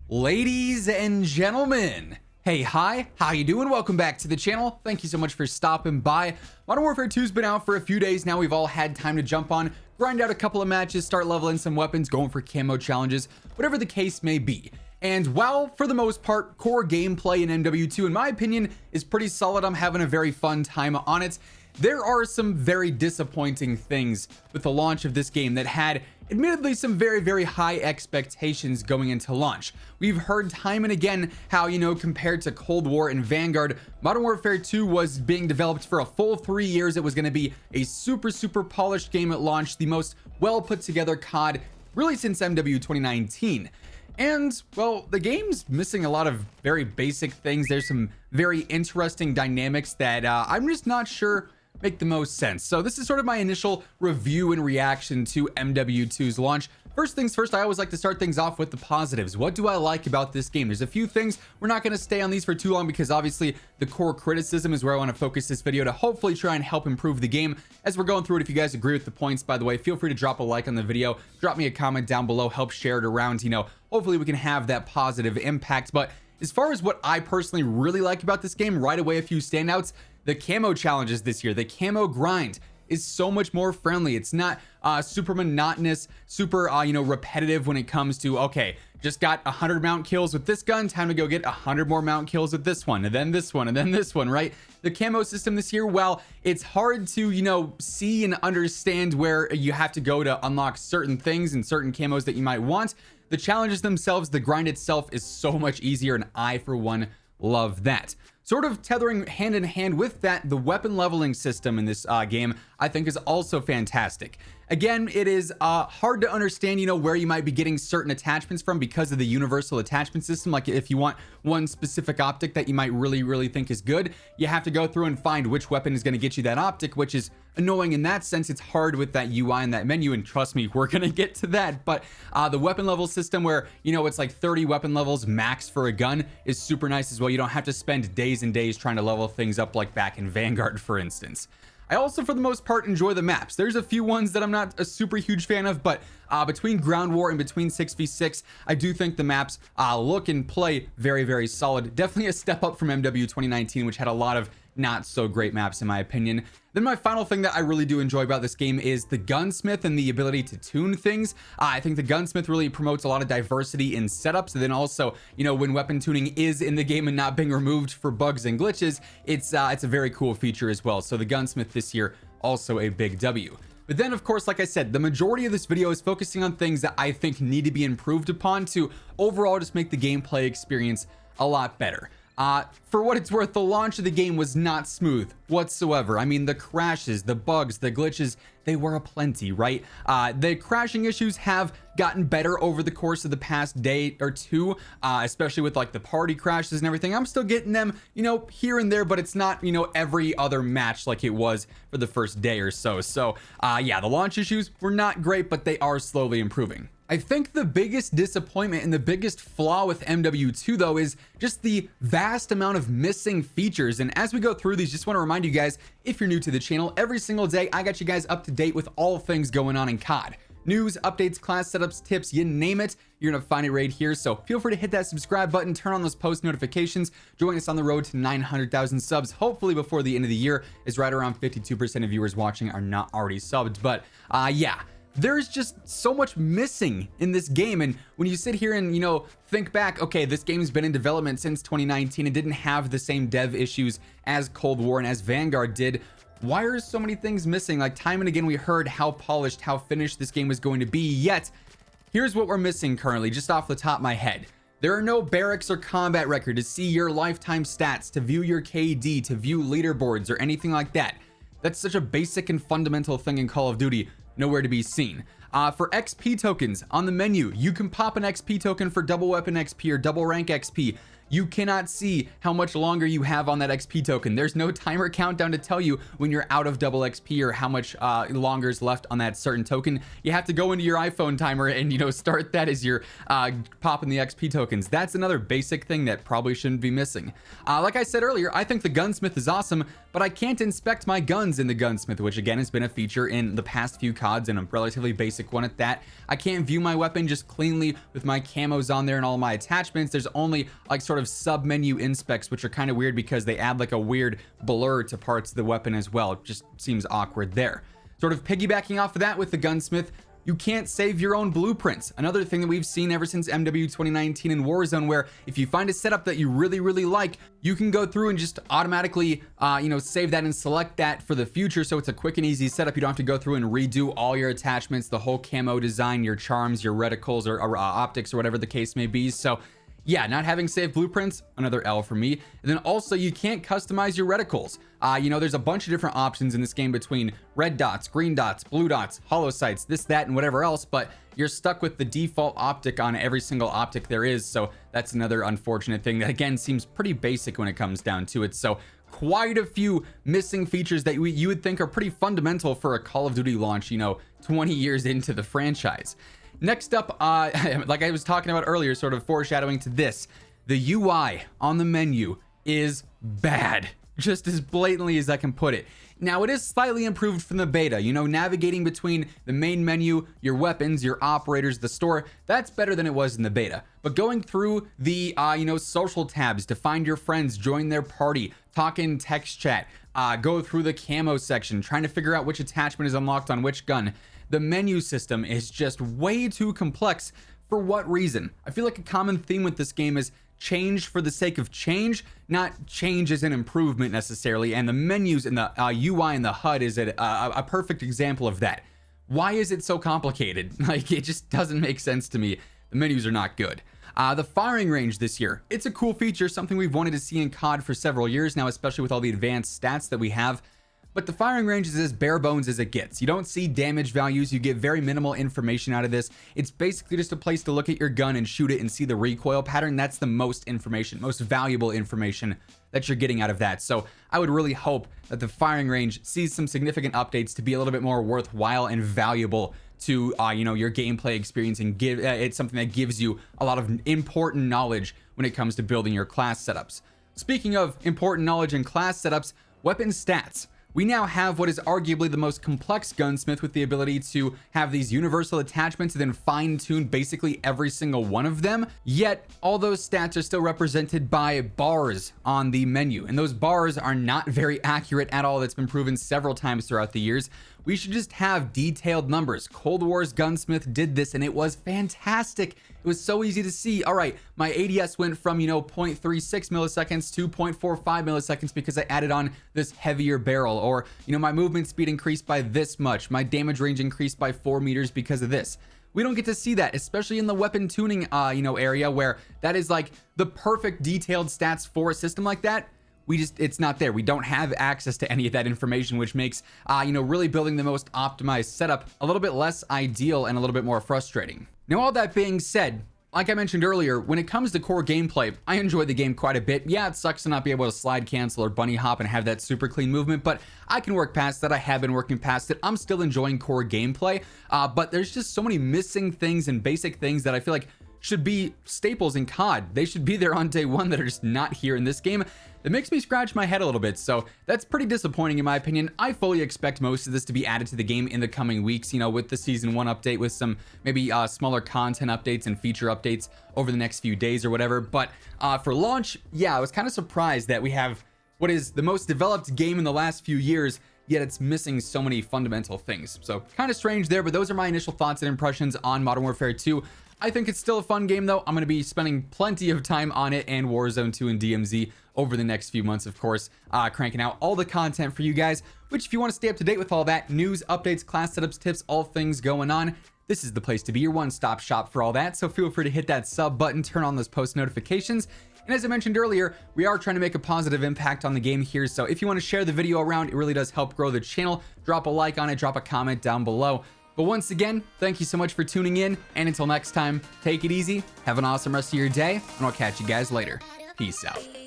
Ladies and gentlemen, hey, hi, how you doing? Welcome back to the channel. Thank you so much for stopping by. Modern Warfare 2's been out for a few days now. We've all had time to jump on, grind out a couple of matches, start leveling some weapons, going for camo challenges, whatever the case may be. And while for the most part, core gameplay in MW2, in my opinion, is pretty solid, I'm having a very fun time on it. There are some very disappointing things with the launch of this game that had admittedly some very high expectations going into launch. We've heard time and again how, compared to Cold War and Vanguard, Modern Warfare 2 was being developed for a full 3 years. It was going to be a super polished game at launch, the most well put together COD really since MW 2019. And well, the game's missing a lot of very basic things. There's some very interesting dynamics that I'm just not sure make the most sense. So this is sort of my initial review and reaction to MW2's launch. First things first, I always like to start things off with the positives. What do I like about this game? There's a few things. We're not going to stay on these for too long because obviously the core criticism is where I want to focus this video to hopefully try and help improve the game as we're going through it. If you guys agree with the points, by the way, feel free to drop a like on the video, drop me a comment down below, help share it around, hopefully we can have that positive impact. But as far as what I personally really like about this game, right away, a few standouts. The camo challenges this year, the camo grind is so much more friendly. It's not super monotonous, super repetitive when it comes to, okay, just got 100 mount kills with this gun, time to go get 100 more mount kills with this one, and then this one, and then this one, right? The camo system this year, well, it's hard to see and understand where you have to go to unlock certain things and certain camos that you might want. The challenges themselves, the grind itself is so much easier, and I for one love that. Sort of tethering hand in hand with that, the weapon leveling system in this game I think is also fantastic. Again, it is hard to understand where you might be getting certain attachments from because of the universal attachment system. Like if you want one specific optic that you might really think is good, you have to go through and find which weapon is going to get you that optic, which is annoying in that sense. It's hard with that UI and that menu, and trust me, we're gonna get to that. But the weapon level system where it's like 30 weapon levels max for a gun is super nice as well. You don't have to spend days and days trying to level things up like back in Vanguard, for instance. I also, for the most part, enjoy the maps. There's a few ones that I'm not a super huge fan of, but between Ground War and between 6v6, I do think the maps look and play very solid. Definitely a step up from MW 2019, which had a lot of not so great maps in my opinion. Then my final thing that I really do enjoy about this game is the gunsmith and the ability to tune things. I think the gunsmith really promotes a lot of diversity in setups, and then also when weapon tuning is in the game and not being removed for bugs and glitches, it's a very cool feature as well. So the gunsmith this year, also a big W. But then, of course, like I said, the majority of this video is focusing on things that I think need to be improved upon to overall just make the gameplay experience a lot better. For what it's worth, the launch of the game was not smooth whatsoever. I mean, the crashes, the bugs, the glitches, they were aplenty, right? The crashing issues have gotten better over the course of the past day or two, especially with like the party crashes and everything. I'm still getting them, here and there, but it's not, every other match like it was for the first day or so. So, yeah, the launch issues were not great, but they are slowly improving. I think the biggest disappointment and the biggest flaw with MW2 though is just the vast amount of missing features. And as we go through these, just want to remind you guys, if you're new to the channel, every single day I got you guys up to date with all things going on in COD. News, updates, class setups, tips, you name it, you're gonna find it right here. So feel free to hit that subscribe button, turn on those post notifications, join us on the road to 900,000 subs, hopefully before the end of the year, as right around 52% of viewers watching are not already subbed. But yeah. There's just so much missing in this game, and when you sit here and think back, okay, this game's been in development since 2019 and didn't have the same dev issues as Cold War and as Vanguard did. Why are so many things missing? Like time and again we heard how polished, how finished this game was going to be, yet here's what we're missing currently, just off the top of my head. There are no barracks or combat record to see your lifetime stats, to view your KD, to view leaderboards or anything like that. That's such a basic and fundamental thing in Call of Duty. Nowhere to be seen. For XP tokens on the menu, you can pop an XP token for double weapon XP or double rank XP. You cannot see how much longer you have on that XP token. There's no timer countdown to tell you when you're out of double XP or how much longer is left on that certain token. You have to go into your iPhone timer and, you know, start that as you're popping the XP tokens. That's another basic thing that probably shouldn't be missing. Like I said earlier, I think the gunsmith is awesome, but I can't inspect my guns in the gunsmith, which again has been a feature in the past few CODs and a relatively basic one at that. I can't view my weapon just cleanly with my camos on there and all my attachments. There's only like sort of sub menu inspects, which are kind of weird because they add like a weird blur to parts of the weapon as well. It just seems awkward there. Sort of piggybacking off of that with the gunsmith, you can't save your own blueprints. Another thing that we've seen ever since MW 2019 in Warzone, where if you find a setup that you really like, you can go through and just automatically, you know, save that and select that for the future. So it's a quick and easy setup. You don't have to go through and redo all your attachments, the whole camo design, your charms, your reticles, or optics, or whatever the case may be. So yeah, not having saved blueprints, another L for me. And then also you can't customize your reticles. You know, there's a bunch of different options in this game between red dots, green dots, blue dots, hollow sights, this, that, and whatever else, but you're stuck with the default optic on every single optic there is. So that's another unfortunate thing that again seems pretty basic when it comes down to it. So quite a few missing features that you would think are pretty fundamental for a Call of Duty launch, you know, 20 years into the franchise. Next up, like I was talking about earlier, sort of foreshadowing to this, the UI on the menu is bad, just as blatantly as I can put it. Now, it is slightly improved from the beta, you know, navigating between the main menu, your weapons, your operators, the store, that's better than it was in the beta. But going through the, you know, social tabs to find your friends, join their party, talk in text chat, go through the camo section, trying to figure out which attachment is unlocked on which gun. The menu system is just way too complex. For what reason? I feel like a common theme with this game is change for the sake of change, not change as an improvement necessarily. And the menus and the UI and the HUD is a perfect example of that. Why is it so complicated? Like, it just doesn't make sense to me. The menus are not good. The firing range this year, it's a cool feature, something we've wanted to see in COD for several years now, especially with all the advanced stats that we have. But the firing range is as bare bones as it gets. You don't see damage values, you get very minimal information out of this. It's basically just a place to look at your gun and shoot it and see the recoil pattern. That's the most information, most valuable information that you're getting out of that. So I would really hope that the firing range sees some significant updates to be a little bit more worthwhile and valuable to you know, your gameplay experience, and give it's something that gives you a lot of important knowledge when it comes to building your class setups. Speaking of important knowledge and class setups, weapon stats. We now have what is arguably the most complex gunsmith with the ability to have these universal attachments and then fine-tune basically every single one of them. Yet all those stats are still represented by bars on the menu, and those bars are not very accurate at all. That's been proven several times throughout the years. We should just have detailed numbers. Cold War's gunsmith did this and it was fantastic. It was so easy to see. All right, my ADS went from, you know, 0.36 milliseconds to 0.45 milliseconds because I added on this heavier barrel, or, you know, my movement speed increased by this much. My damage range increased by 4 meters because of this. We don't get to see that, especially in the weapon tuning, you know, area where that is like the perfect detailed stats for a system like that. It's not there. We don't have access to any of that information, which makes, you know, really building the most optimized setup a little bit less ideal and a little bit more frustrating. Now, all that being said, like I mentioned earlier, when it comes to core gameplay, I enjoy the game quite a bit. Yeah, it sucks to not be able to slide cancel or bunny hop and have that super clean movement, but I can work past that. I have been working past it. I'm still enjoying core gameplay, but there's just so many missing things and basic things that I feel like should be staples in COD. They should be there on day one that are just not here in this game. It makes me scratch my head a little bit, so that's pretty disappointing in my opinion. I fully expect most of this to be added to the game in the coming weeks, you know, with the Season 1 update, with some maybe smaller content updates and feature updates over the next few days or whatever. But for launch, yeah, I was kind of surprised that we have what is the most developed game in the last few years, yet it's missing so many fundamental things. So kind of strange there, but those are my initial thoughts and impressions on Modern Warfare 2. I think it's still a fun game though. I'm going to be spending plenty of time on it and Warzone 2 and DMZ over the next few months, of course, cranking out all the content for you guys, which if you want to stay up to date with all that, news, updates, class setups, tips, all things going on, this is the place to be, your one-stop shop for all that. So feel free to hit that sub button, turn on those post notifications. And as I mentioned earlier, we are trying to make a positive impact on the game here. So if you want to share the video around, it really does help grow the channel. Drop a like on it, drop a comment down below. But once again, thank you so much for tuning in. And until next time, take it easy, have an awesome rest of your day, and I'll catch you guys later. Peace out.